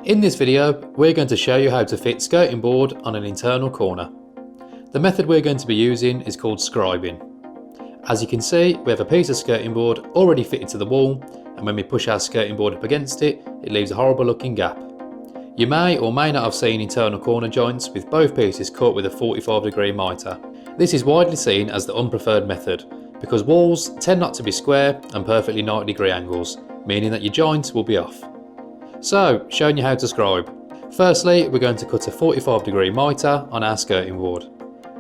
In this video, we're going to show you how to fit skirting board on an internal corner. The method we're going to be using is called scribing. As you can see, we have a piece of skirting board already fitted to the wall, and when we push our skirting board up against it, it leaves a horrible looking gap. You may or may not have seen internal corner joints with both pieces cut with a 45-degree mitre. This is widely seen as the unpreferred method because walls tend not to be square and perfectly 90-degree angles, meaning that your joint will be off. So, showing you how to scribe. Firstly, we're going to cut a 45-degree mitre on our skirting board.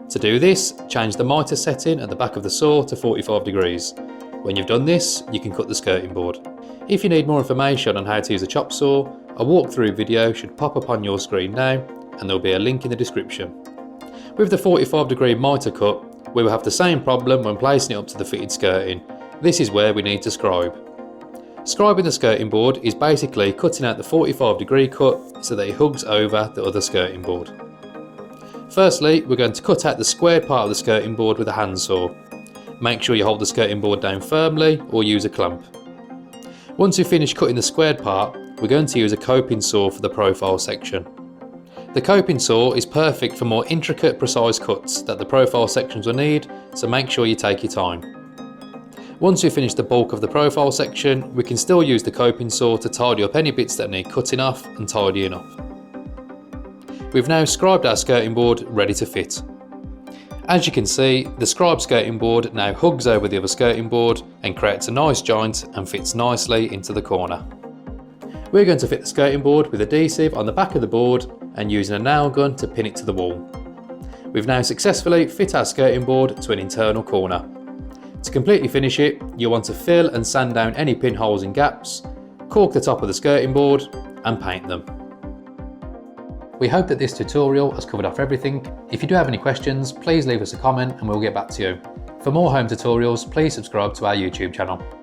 To do this, change the mitre setting at the back of the saw to 45 degrees. When you've done this, you can cut the skirting board. If you need more information on how to use a chop saw, a walkthrough video should pop up on your screen now, and there'll be a link in the description. With the 45-degree mitre cut, we will have the same problem when placing it up to the fitted skirting. This is where we need to scribe. Scribing the skirting board is basically cutting out the 45-degree cut so that it hugs over the other skirting board. Firstly, we're going to cut out the squared part of the skirting board with a handsaw. Make sure you hold the skirting board down firmly or use a clamp. Once you've finished cutting the squared part, we're going to use a coping saw for the profile section. The coping saw is perfect for more intricate, precise cuts that the profile sections will need, so make sure you take your time. Once we've finished the bulk of the profile section, we can still use the coping saw to tidy up any bits that need cutting off and tidying up. We've now scribed our skirting board ready to fit. As you can see, the scribe skirting board now hugs over the other skirting board and creates a nice joint and fits nicely into the corner. We're going to fit the skirting board with adhesive on the back of the board and using a nail gun to pin it to the wall. We've now successfully fit our skirting board to an internal corner. To completely finish it, you'll want to fill and sand down any pinholes and gaps, caulk the top of the skirting board and paint them. We hope that this tutorial has covered off everything. If you do have any questions, please leave us a comment and we'll get back to you. For more home tutorials, please subscribe to our YouTube channel.